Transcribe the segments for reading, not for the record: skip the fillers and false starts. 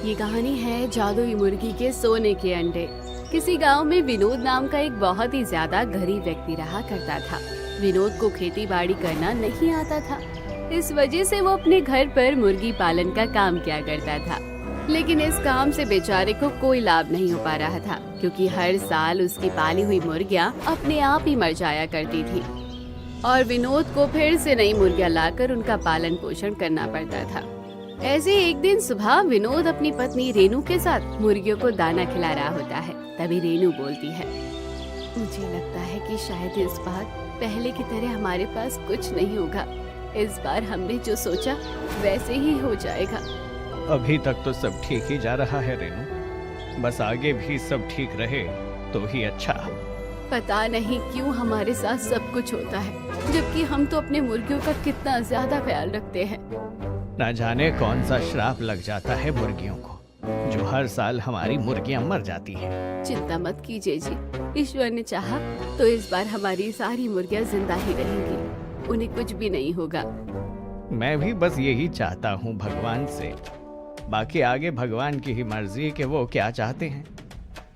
ये कहानी है जादुई मुर्गी के सोने के अंडे। किसी गांव में विनोद नाम का एक बहुत ही ज्यादा गरीब व्यक्ति रहा करता था। विनोद को खेती बाड़ी करना नहीं आता था। इस वजह से वो अपने घर पर मुर्गी पालन का काम किया करता था। लेकिन इस काम से बेचारे को कोई लाभ नहीं हो पा रहा था, क्योंकि हर साल उसकी पाली हुई मुर्गियां अपने आप ही मर जाया करती थी और विनोद को फिर से नई मुर्गियां लाकर उनका पालन पोषण करना पड़ता था। ऐसे एक दिन सुबह विनोद अपनी पत्नी रेनू के साथ मुर्गियों को दाना खिला रहा होता है। तभी रेनू बोलती है, मुझे लगता है कि शायद इस बार पहले की तरह हमारे पास कुछ नहीं होगा। इस बार हमने जो सोचा वैसे ही हो जाएगा। अभी तक तो सब ठीक ही जा रहा है रेनू, बस आगे भी सब ठीक रहे तो ही अच्छा। पता नहीं क्यों हमारे साथ सब कुछ होता है, जबकि हम तो अपने मुर्गियों का कितना ज्यादा ख्याल रखते हैं। ना जाने कौन सा श्राप लग जाता है मुर्गियों को, जो हर साल हमारी मुर्गियां मर जाती हैं। चिंता मत कीजिए जी, ईश्वर ने चाहा तो इस बार हमारी सारी मुर्गियां जिंदा ही रहेंगी, उन्हें कुछ भी नहीं होगा। मैं भी बस यही चाहता हूँ भगवान से, बाकी आगे भगवान की ही मर्जी कि वो क्या चाहते हैं।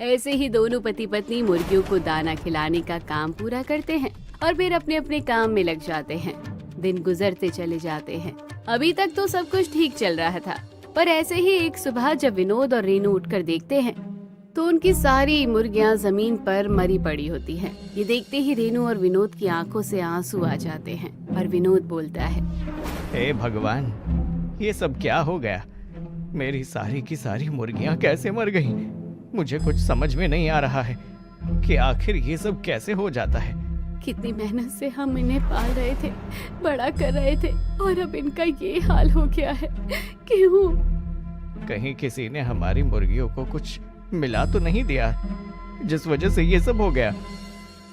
ऐसे ही दोनों पति पत्नी मुर्गियों को दाना खिलाने का काम पूरा करते हैं और फिर अपने अपने काम में लग जाते हैं। दिन गुजरते चले जाते हैं। अभी तक तो सब कुछ ठीक चल रहा था, पर ऐसे ही एक सुबह जब विनोद और रेनू उठकर देखते हैं तो उनकी सारी मुर्गियां जमीन पर मरी पड़ी होती हैं। ये देखते ही रेनू और विनोद की आंखों से आंसू आ जाते हैं और विनोद बोलता है, हे भगवान, ये सब क्या हो गया? मेरी सारी की सारी मुर्गियां कैसे मर गईं? मुझे कुछ समझ में नहीं आ रहा है कि आखिर ये सब कैसे हो जाता है। कितनी मेहनत से हम इन्हें पाल रहे थे, बड़ा कर रहे थे, और अब इनका ये हाल हो गया है। क्यों? कहीं किसी ने हमारी मुर्गियों को कुछ मिला तो नहीं दिया, जिस वजह से ये सब हो गया?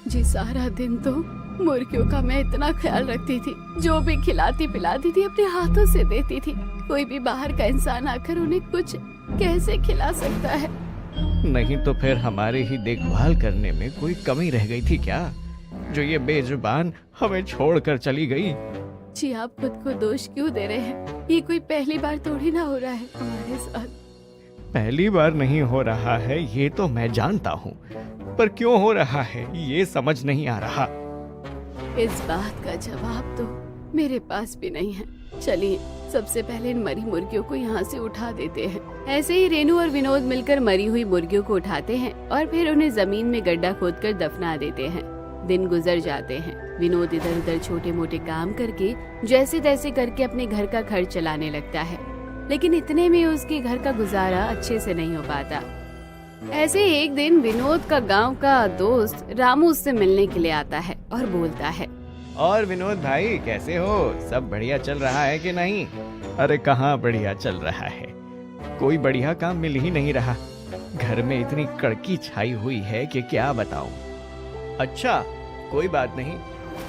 जी सारा दिन तो मुर्गियों का मैं इतना ख्याल रखती थी, जो भी खिलाती पिलाती थी अपने हाथों से देती थी। कोई भी बाहर का इंसान आकर उन्हें कुछ कैसे खिला सकता है? नहीं तो फिर हमारे ही देखभाल करने में कोई कमी रह गई थी क्या, जो ये बेजुबान हमें छोड़कर चली गई? जी आप खुद को दोष क्यों दे रहे हैं? ये कोई पहली बार थोड़ी ना हो रहा है हमारे साथ। पहली बार नहीं हो रहा है ये तो मैं जानता हूँ, पर क्यों हो रहा है ये समझ नहीं आ रहा। इस बात का जवाब तो मेरे पास भी नहीं है। चलिए सबसे पहले इन मरी मुर्गियों को यहाँ से उठा देते हैं। ऐसे ही रेनू और विनोद मिलकर मरी हुई मुर्गियों को उठाते हैं और फिर उन्हें जमीन में गड्ढा खोदकर दफना देते हैं। दिन गुजर जाते हैं। विनोद इधर उधर छोटे मोटे काम करके जैसे तैसे करके अपने घर का खर्च चलाने लगता है, लेकिन इतने में उसके घर का गुजारा अच्छे से नहीं हो पाता। ऐसे एक दिन विनोद का गांव का दोस्त रामू उससे मिलने के लिए आता है और बोलता है, और विनोद भाई कैसे हो? सब बढ़िया चल रहा है कि नहीं? अरे कहाँ बढ़िया चल रहा है, कोई बढ़िया काम मिल ही नहीं रहा। घर में इतनी कड़की छाई हुई है कि क्या बताऊं। अच्छा कोई बात नहीं,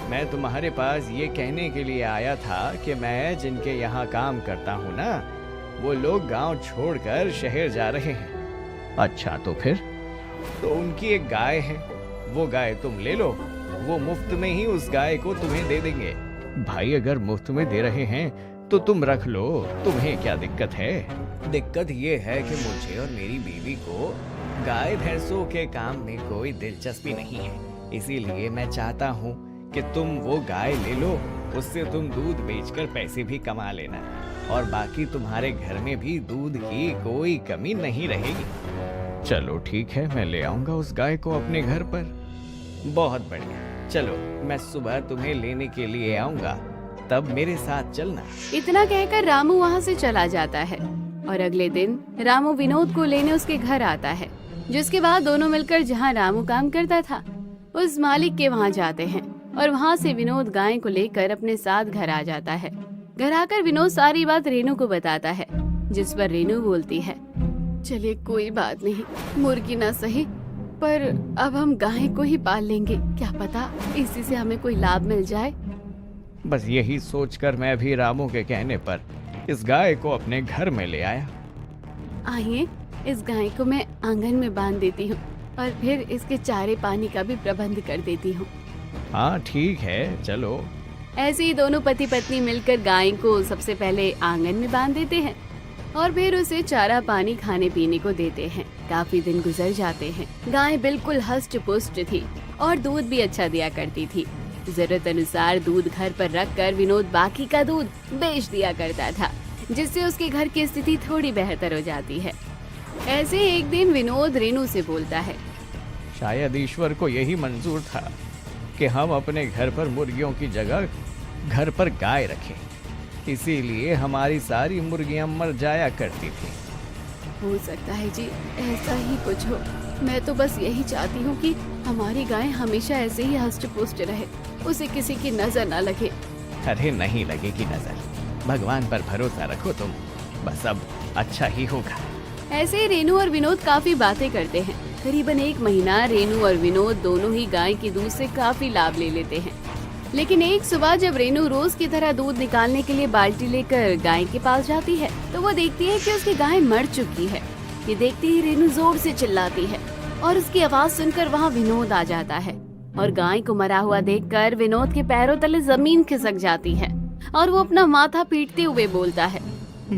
मैं तुम्हारे पास ये कहने के लिए आया था कि मैं जिनके यहाँ काम करता हूँ ना, वो लोग गांव छोड़कर शहर जा रहे हैं। अच्छा तो फिर? तो उनकी एक गाय है, वो गाय तुम ले लो, वो मुफ्त में ही उस गाय को तुम्हें दे देंगे। भाई अगर मुफ्त में दे रहे हैं तो तुम रख लो, तुम्हें क्या दिक्कत है? दिक्कत ये है कि मुझे और मेरी बीवी को गाय भैंसों के काम में कोई दिलचस्पी नहीं है, इसीलिए मैं चाहता हूँ कि तुम वो गाय ले लो, उससे तुम दूध बेचकर पैसे भी कमा लेना, और बाकी तुम्हारे घर में भी दूध की कोई कमी नहीं रहेगी। चलो ठीक है, मैं ले आऊंगा उस गाय को अपने घर पर। बहुत बढ़िया, चलो मैं सुबह तुम्हें लेने के लिए आऊंगा, तब मेरे साथ चलना। इतना कहकर रामू वहाँ से चला जाता है और अगले दिन रामू विनोद को लेने उसके घर आता है, जिसके बाद दोनों मिलकर जहाँ रामू काम करता था उस मालिक के वहाँ जाते हैं और वहाँ से विनोद गाय को लेकर अपने साथ घर आ जाता है। घर आकर विनोद सारी बात रेनू को बताता है, जिस पर रेनू बोलती है, चलिए कोई बात नहीं, मुर्गी ना सही पर अब हम गाय को ही पाल लेंगे, क्या पता इसी से हमें कोई लाभ मिल जाए। बस यही सोचकर मैं भी रामू के कहने पर इस गाय को अपने घर में ले आया। आइए इस गाय को मैं आंगन में बांध देती हूँ और फिर इसके चारे पानी का भी प्रबंध कर देती हूँ। हाँ ठीक है, चलो। ऐसे ही दोनों पति पत्नी मिलकर गाय को सबसे पहले आंगन में बांध देते हैं और फिर उसे चारा पानी खाने पीने को देते हैं। काफी दिन गुजर जाते हैं। गाय बिल्कुल हष्ट पुष्ट थी और दूध भी अच्छा दिया करती थी। जरूरत अनुसार दूध घर पर रखकर विनोद बाकी का दूध बेच दिया करता था, जिससे उसके घर की स्थिति थोड़ी बेहतर हो जाती है। ऐसे एक दिन विनोद रेनू से बोलता है, शायद ईश्वर को यही मंजूर था कि हम अपने घर पर मुर्गियों की जगह घर पर गाय रखें, इसीलिए हमारी सारी मुर्गियां मर जाया करती थी। हो सकता है जी, ऐसा ही कुछ हो। मैं तो बस यही चाहती हूँ कि हमारी गाय हमेशा ऐसे ही हष्ट पुष्ट रहे, उसे किसी की नजर न लगे। अरे नहीं लगेगी नजर, भगवान पर भरोसा रखो तुम, बस अब अच्छा ही होगा। ऐसे ही रेनू और विनोद काफी बातें करते हैं। करीबन 1 महीना रेनू और विनोद दोनों ही गाय के दूध से काफी लाभ ले लेते हैं। लेकिन एक सुबह जब रेनू रोज की तरह दूध निकालने के लिए बाल्टी लेकर गाय के पास जाती है, तो वो देखती है कि उसकी गाय मर चुकी है। ये देखते ही रेनू जोर से चिल्लाती है और उसकी आवाज सुनकर वहाँ विनोद आ जाता है और गाय को मरा हुआ देखकर विनोद के पैरों तले जमीन खिसक जाती है और वो अपना माथा पीटते हुए बोलता है,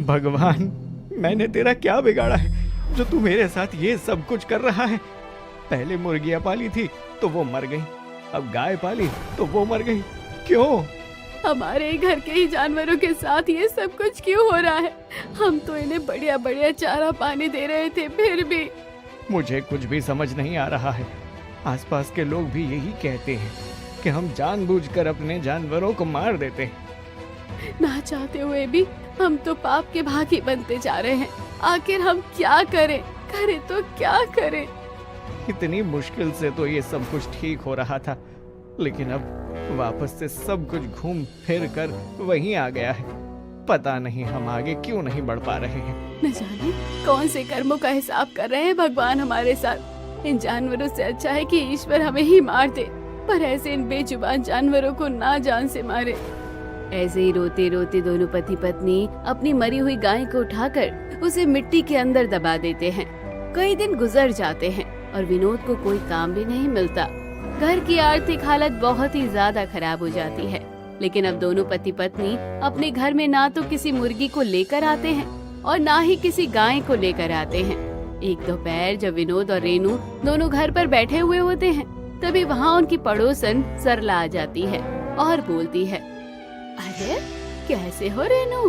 भगवान, मैंने तेरा क्या बिगाड़ा है जो तू मेरे साथ ये सब कुछ कर रहा है? पहले मुर्गियां पाली थी तो वो मर गई, अब गाय पाली तो वो मर गई, क्यों? हमारे घर के ही जानवरों के साथ ये सब कुछ क्यों हो रहा है? हम तो इन्हें बढ़िया बढ़िया चारा पानी दे रहे थे, फिर भी। मुझे कुछ भी समझ नहीं आ रहा है। आसपास के लोग भी यही कहते हैं कि हम जानबूझकर अपने जानवरों को मार देते हैं। ना चाहते हुए भी हम तो पाप के भागी बनते जा रहे हैं। आखिर हम क्या करें? करें तो क्या करें? इतनी मुश्किल से तो ये सब कुछ ठीक हो रहा था, लेकिन अब वापस से सब कुछ घूम फिर कर वहीं आ गया है। पता नहीं हम आगे क्यों नहीं बढ़ पा रहे हैं। न जाने कौन से कर्मों का हिसाब कर रहे हैं भगवान हमारे साथ। इन जानवरों से अच्छा है कि ईश्वर हमें ही मार दे, पर ऐसे इन बेजुबान जानवरों को ना जान से मारे। ऐसे ही रोते रोते दोनों पति पत्नी अपनी मरी हुई गाय को उठाकर उसे मिट्टी के अंदर दबा देते हैं। कई दिन गुजर जाते हैं और विनोद को कोई काम भी नहीं मिलता। घर की आर्थिक हालत बहुत ही ज्यादा खराब हो जाती है। लेकिन अब दोनों पति पत्नी अपने घर में ना तो किसी मुर्गी को लेकर आते हैं और ना ही किसी गाय को लेकर आते हैं। एक दोपहर जब विनोद और रेनू दोनों घर पर बैठे हुए होते हैं, तभी वहाँ उनकी पड़ोसन सरला आ जाती है और बोलती है, अरे कैसे हो रेनू?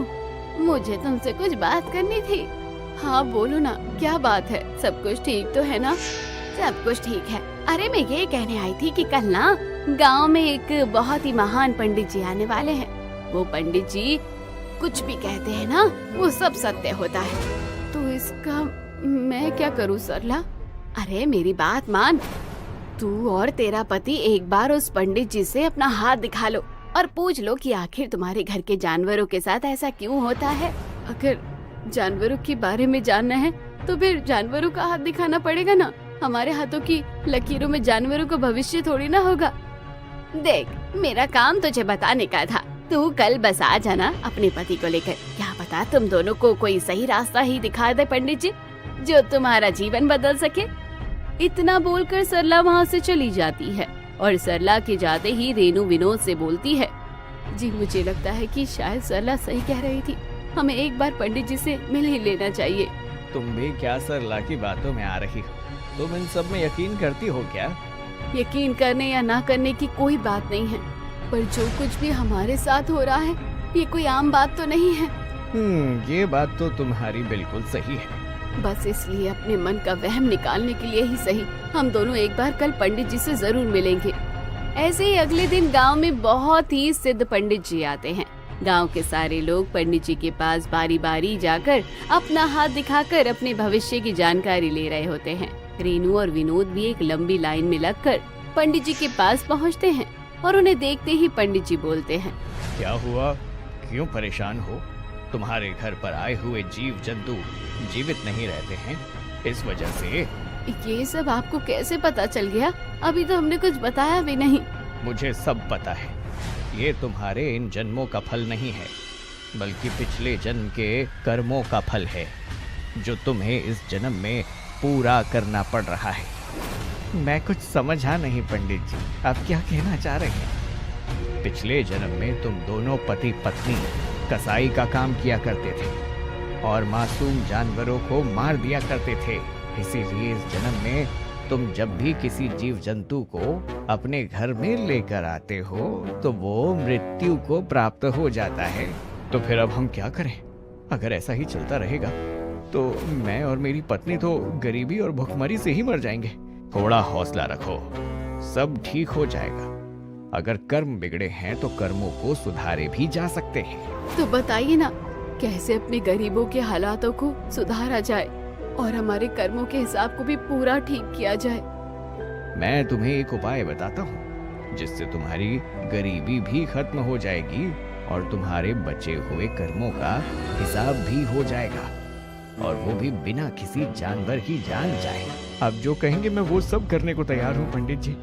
मुझे तुमसे कुछ बात करनी थी। हाँ बोलो ना, क्या बात है? सब कुछ ठीक तो है ना? सब कुछ ठीक है। अरे मैं ये कहने आई थी कि कल ना गांव में एक बहुत ही महान पंडित जी आने वाले हैं। वो पंडित जी कुछ भी कहते हैं ना, वो सब सत्य होता है। तो इसका मैं क्या करूँ सरला? अरे मेरी बात मान, तू और तेरा पति एक बार उस पंडित जी से अपना हाथ दिखा लो और पूछ लो कि आखिर तुम्हारे घर के जानवरों के साथ ऐसा क्यों होता है। अगर जानवरों के बारे में जानना है तो फिर जानवरों का हाथ दिखाना पड़ेगा ना। हमारे हाथों की लकीरों में जानवरों का भविष्य थोड़ी ना होगा। देख, मेरा काम तुझे बताने का था। तू कल बस आ जाना अपने पति को लेकर। क्या पता तुम दोनों को कोई सही रास्ता ही दिखा दे पंडित जी, जो तुम्हारा जीवन बदल सके। इतना बोलकर सरला वहाँ से चली जाती है और सरला के जाते ही रेनू विनोद से बोलती है, जी मुझे लगता है कि शायद सरला सही कह रही थी। हमें एक बार पंडित जी से मिल ही लेना चाहिए। तुम भी क्या सरला की बातों में आ रही हो? तुम इन सब में यकीन करती हो क्या? यकीन करने या ना करने की कोई बात नहीं है, पर जो कुछ भी हमारे साथ हो रहा है ये कोई आम बात तो नहीं है। ये बात तो तुम्हारी बिल्कुल सही है। बस इसलिए अपने मन का वहम निकालने के लिए ही सही हम दोनों एक बार कल पंडित जी से जरूर मिलेंगे। ऐसे ही अगले दिन गांव में बहुत ही सिद्ध पंडित जी आते हैं। गांव के सारे लोग पंडित जी के पास बारी बारी जाकर अपना हाथ दिखाकर अपने भविष्य की जानकारी ले रहे होते हैं। रेनू और विनोद भी एक लंबी लाइन में लगकर पंडित जी के पास पहुंचते हैं और उन्हें देखते ही पंडित जी बोलते हैं, क्या हुआ? क्यों परेशान हो? तुम्हारे घर पर आए हुए जीव जंतु जीवित नहीं रहते हैं, इस वजह से। ये सब आपको कैसे पता चल गया? अभी तो हमने कुछ बताया भी नहीं। मुझे सब पता है। ये तुम्हारे इन जन्मों का फल नहीं है, बल्कि पिछले जन्म के कर्मों का फल है, जो तुम्हें इस जन्म में पूरा करना पड़ रहा है। मैं कुछ समझा नहीं पंडित जी, आप क्या कहना चाह रहे हैं? पिछले जन्म में तुम दोनों पति पत्नी कसाई का काम किया करते थे और मासूम जानवरों को मार दिया करते थे। इसीलिए इस जन्म में तुम जब भी किसी जीव जंतु को अपने घर में लेकर आते हो तो वो मृत्यु को प्राप्त हो जाता है। तो फिर अब हम क्या करें? अगर ऐसा ही चलता रहेगा तो मैं और मेरी पत्नी तो गरीबी और भुखमरी से ही मर जाएंगे। थोड़ा हौसला रखो, सब ठीक हो जाएगा। अगर कर्म बिगड़े हैं तो कर्मों को सुधारे भी जा सकते हैं। तो बताइए ना, कैसे अपने गरीबों के हालातों को सुधारा जाए और हमारे कर्मों के हिसाब को भी पूरा ठीक किया जाए। मैं तुम्हें एक उपाय बताता हूँ जिससे तुम्हारी गरीबी भी खत्म हो जाएगी और तुम्हारे बचे हुए कर्मों का हिसाब भी हो जाएगा, और वो भी बिना किसी जानवर की जान जाए। अब जो कहेंगे मैं वो सब करने को तैयार हूँ पंडित जी।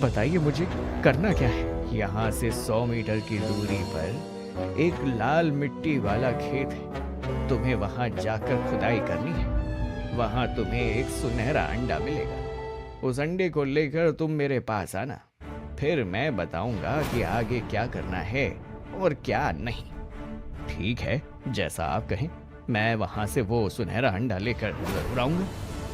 बताइए मुझे करना क्या है? यहाँ से 100 मीटर की दूरी पर एक लाल मिट्टी वाला खेत है। तुम्हें वहाँ जाकर खुदाई करनी है। वहाँ तुम्हें एक सुनहरा अंडा मिलेगा। उस अंडे को लेकर तुम मेरे पास आना, फिर मैं बताऊंगा कि आगे क्या करना है और क्या नहीं। ठीक है, जैसा आप कहें। मैं वहां से वो सुनहरा अंडा लेकर जरूर आऊंगा।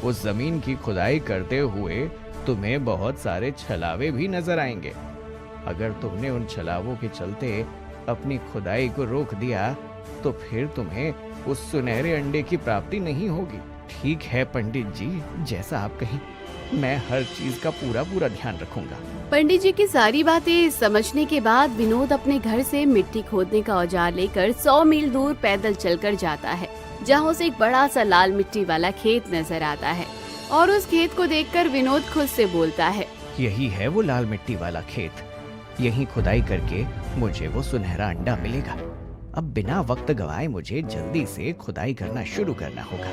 उस जमीन की खुदाई करते हुए तुम्हें बहुत सारे छलावे भी नजर आएंगे। अगर तुमने उन छलावों के चलते अपनी खुदाई को रोक दिया तो फिर तुम्हें उस सुनहरे अंडे की प्राप्ति नहीं होगी। ठीक है पंडित जी, जैसा आप कहें। मैं हर चीज का पूरा पूरा ध्यान रखूंगा। पंडित जी की सारी बातें समझने के बाद विनोद अपने घर से मिट्टी खोदने का औजार लेकर 100 मील दूर पैदल चलकर जाता है, जहाँ उसे एक बड़ा सा लाल मिट्टी वाला खेत नजर आता है। और उस खेत को देखकर विनोद खुद से बोलता है, यही है वो लाल मिट्टी वाला खेत। यहीं खुदाई करके मुझे वो सुनहरा अंडा मिलेगा। अब बिना वक्त गवाए मुझे जल्दी से खुदाई करना शुरू करना होगा,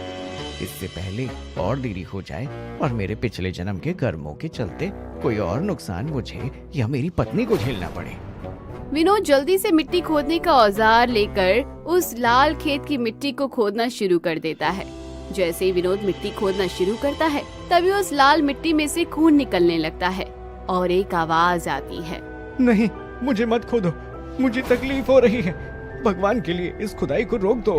इससे पहले और देरी हो जाए और मेरे पिछले जन्म के कर्मों के चलते कोई और नुकसान मुझे या मेरी पत्नी को झेलना पड़े। विनोद जल्दी से मिट्टी खोदने का औजार लेकर उस लाल खेत की मिट्टी को खोदना शुरू कर देता है। जैसे ही विनोद मिट्टी खोदना शुरू करता है, तभी उस लाल मिट्टी में से खून निकलने लगता है और एक आवाज आती है, नहीं, मुझे मत खोदो, मुझे तकलीफ हो रही है। भगवान के लिए इस खुदाई को रोक दो।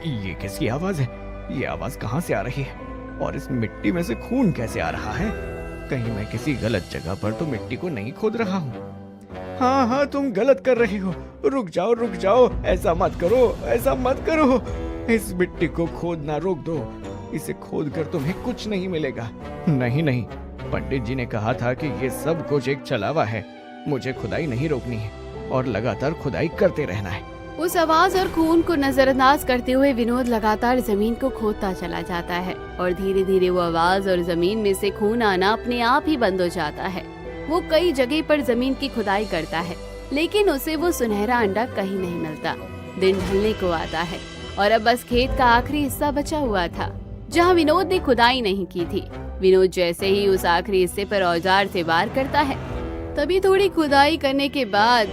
ये किसकी आवाज है? ये आवाज कहाँ से आ रही है और इस मिट्टी में से खून कैसे आ रहा है? कहीं मैं किसी गलत जगह पर तो मिट्टी को नहीं खोद रहा हूँ। हाँ हाँ, तुम गलत कर रही हो। रुक जाओ, ऐसा मत करो, ऐसा मत करो। इस मिट्टी को खोदना रोक दो। इसे खोद कर तुम्हें कुछ नहीं मिलेगा। नहीं, पंडित जी ने कहा था कि ये सब कुछ एक छलावा है। मुझे खुदाई नहीं रोकनी है और लगातार खुदाई करते रहना है। उस आवाज और खून को नजरअंदाज करते हुए विनोद लगातार जमीन को खोदता चला जाता है और धीरे धीरे वो आवाज और जमीन में से खून आना अपने आप ही बंद हो जाता है। वो कई जगह पर जमीन की खुदाई करता है, लेकिन उसे वो सुनहरा अंडा कहीं नहीं मिलता। दिन ढलने को आता है और अब बस खेत का आखिरी हिस्सा बचा हुआ था, जहाँ विनोद ने खुदाई नहीं की थी। विनोद जैसे ही उस आखिरी हिस्से पर औजार से वार करता है, तभी थोड़ी खुदाई करने के बाद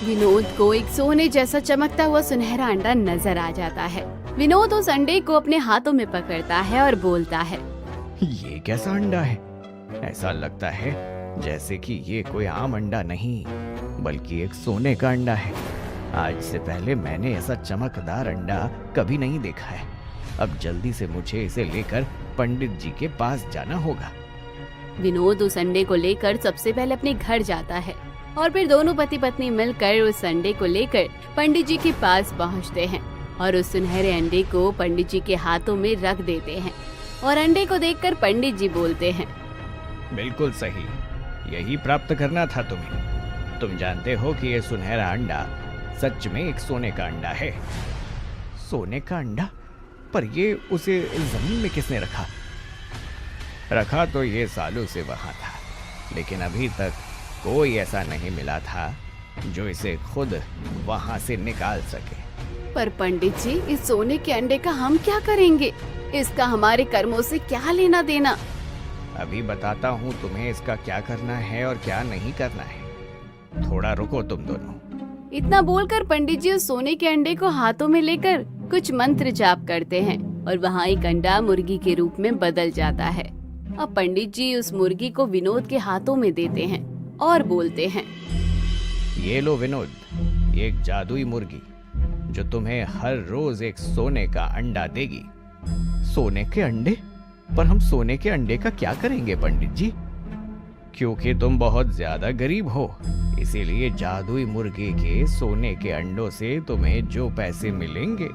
विनोद को एक सोने जैसा चमकता हुआ सुनहरा अंडा नजर आ जाता है। विनोद उस अंडे को अपने हाथों में पकड़ता है और बोलता है, ये कैसा अंडा है? ऐसा लगता है जैसे कि ये कोई आम अंडा नहीं, बल्कि एक सोने का अंडा है। आज से पहले मैंने ऐसा चमकदार अंडा कभी नहीं देखा है। अब जल्दी से मुझे इसे लेकर पंडित जी के पास जाना होगा। विनोद उस अंडे को लेकर सबसे पहले अपने घर जाता है और फिर दोनों पति पत्नी मिलकर उस अंडे को लेकर पंडित जी के पास पहुंचते हैं और उस सुनहरे अंडे को पंडित जी के हाथों में रख देते हैं। और अंडे को देखकर पंडित जी बोलते हैं, बिल्कुल सही, यही प्राप्त करना था तुम्हें। तुम जानते हो कि ये सुनहरा अंडा सच में एक सोने का अंडा है। सोने का अंडा? पर ये उसे जमीन में किसने रखा? रखा तो ये सालों से वहां था, लेकिन अभी तक कोई ऐसा नहीं मिला था जो इसे खुद वहां से निकाल सके। पर पंडित जी, इस सोने के अंडे का हम क्या करेंगे? इसका हमारे कर्मों से क्या लेना देना? अभी बताता हूँ तुम्हें इसका क्या करना है और क्या नहीं करना है। थोड़ा रुको तुम दोनों। इतना बोलकर पंडित जी उस सोने के अंडे को हाथों में लेकर कुछ मंत्र जाप करते हैं और वहाँ एक अंडा मुर्गी के रूप में बदल जाता है। अब पंडित जी उस मुर्गी को विनोद के हाथों में देते हैं और बोलते हैं, ये लो विनोद, ये एक जादुई मुर्गी। जो तुम्हें हर रोज एक सोने का अंडा देगी। सोने के अंडे? पर हम सोने के अंडे का क्या करेंगे पंडित जी? क्योंकि तुम बहुत ज्यादा गरीब हो, इसीलिए जादुई मुर्गी के सोने के अंडों से तुम्हें जो पैसे मिलेंगे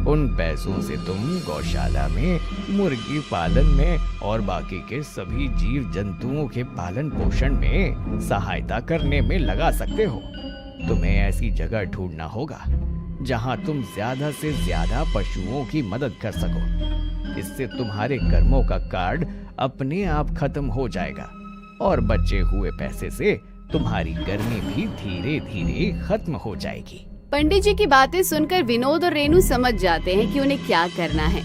उन पैसों से तुम गौशाला में, मुर्गी पालन में और बाकी के सभी जीव जंतुओं के पालन पोषण में सहायता करने में लगा सकते हो। तुम्हें ऐसी जगह ढूंढना होगा जहां तुम ज्यादा से ज्यादा पशुओं की मदद कर सको। इससे तुम्हारे कर्मों का कार्ड अपने आप खत्म हो जाएगा और बचे हुए पैसे से तुम्हारी गर्मी भी धीरे धीरे खत्म हो जाएगी। पंडित जी की बातें सुनकर विनोद और रेनू समझ जाते हैं कि उन्हें क्या करना है।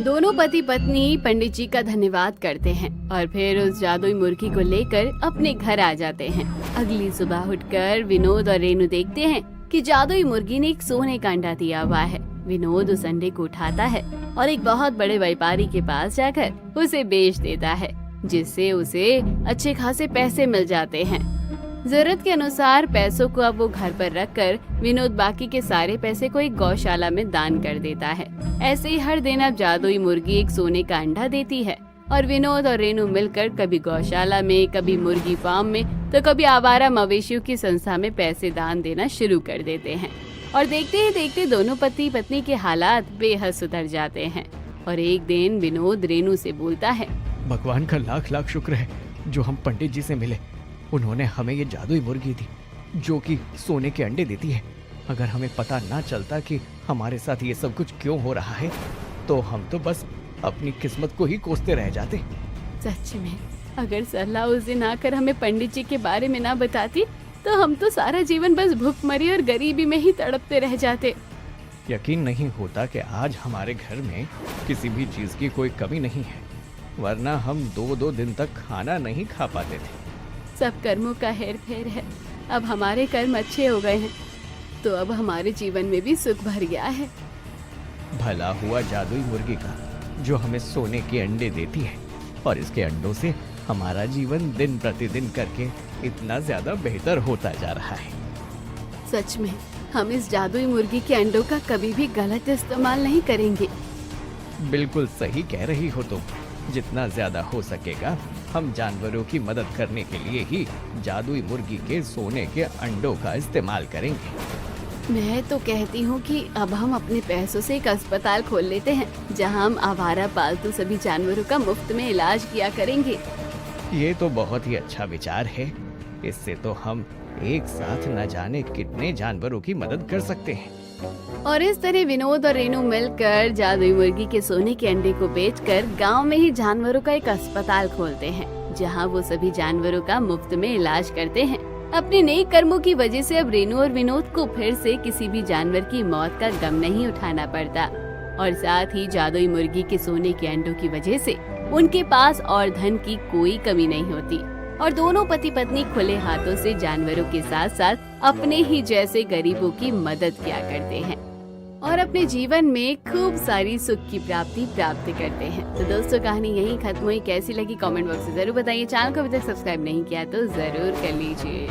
दोनों पति पत्नी पंडित जी का धन्यवाद करते हैं और फिर उस जादुई मुर्गी को लेकर अपने घर आ जाते हैं। अगली सुबह उठकर विनोद और रेनू देखते हैं कि जादुई मुर्गी ने एक सोने का अंडा दिया हुआ है। विनोद उस अंडे को उठाता है और एक बहुत बड़े व्यापारी के पास जाकर उसे बेच देता है, जिससे उसे अच्छे खासे पैसे मिल जाते हैं। जरूरत के अनुसार पैसों को अब वो घर पर रखकर विनोद बाकी के सारे पैसे को एक गौशाला में दान कर देता है। ऐसे ही हर दिन अब जादुई मुर्गी एक सोने का अंडा देती है और विनोद और रेनू मिलकर कभी गौशाला में, कभी मुर्गी फार्म में, तो कभी आवारा मवेशियों की संस्था में पैसे दान देना शुरू कर देते हैं। और देखते ही देखते दोनों पति पत्नी के हालात बेहद सुधर जाते हैं। और एक दिन विनोद रेनू से बोलता है, भगवान का लाख लाख शुक्र है जो हम पंडित जी से मिले। उन्होंने हमें ये जादुई मुर्गी दी जो कि सोने के अंडे देती है। अगर हमें पता ना चलता कि हमारे साथ ये सब कुछ क्यों हो रहा है तो हम तो बस अपनी किस्मत को ही कोसते रह जाते। सच में अगर सलाह उस दिन आकर हमें पंडित जी के बारे में ना बताती तो हम तो सारा जीवन बस भूखमरी और गरीबी में ही तड़पते रह जाते। यकीन नहीं होता कि आज हमारे घर में किसी भी चीज की कोई कमी नहीं है, वरना हम 2-2 दिन तक खाना नहीं खा पाते थे। सब कर्मों का हेर फेर है। अब हमारे कर्म अच्छे हो गए हैं तो अब हमारे जीवन में भी सुख भर गया है। भला हुआ जादुई मुर्गी का जो हमें सोने के अंडे देती है और इसके अंडों से हमारा जीवन दिन प्रतिदिन करके इतना ज्यादा बेहतर होता जा रहा है। सच में हम इस जादुई मुर्गी के अंडों का कभी भी गलत इस्तेमाल नहीं करेंगे। बिल्कुल सही कह रही हो तुम। जितना ज्यादा हो सकेगा हम जानवरों की मदद करने के लिए ही जादुई मुर्गी के सोने के अंडों का इस्तेमाल करेंगे। मैं तो कहती हूँ कि अब हम अपने पैसों से एक अस्पताल खोल लेते हैं जहाँ हम आवारा पालतू सभी जानवरों का मुफ्त में इलाज किया करेंगे। ये तो बहुत ही अच्छा विचार है। इससे तो हम एक साथ न जाने कितने जानवरों की मदद कर सकते हैं। और इस तरह विनोद और रेनू मिलकर जादुई मुर्गी के सोने के अंडे को बेचकर गांव में ही जानवरों का एक अस्पताल खोलते हैं जहां वो सभी जानवरों का मुफ्त में इलाज करते हैं। अपने नेक कर्मों की वजह से अब रेनू और विनोद को फिर से किसी भी जानवर की मौत का गम नहीं उठाना पड़ता और साथ ही जादुई मुर्गी के सोने के अंडों की वजह से उनके पास और धन की कोई कमी नहीं होती और दोनों पति पत्नी खुले हाथों से जानवरों के साथ साथ अपने ही जैसे गरीबों की मदद किया करते हैं और अपने जीवन में खूब सारी सुख की प्राप्ति प्राप्त करते हैं। तो दोस्तों कहानी यहीं खत्म हुई। कैसी लगी कमेंट बॉक्स में जरूर बताइए। चैनल को अभी तक सब्सक्राइब नहीं किया तो जरूर कर लीजिए।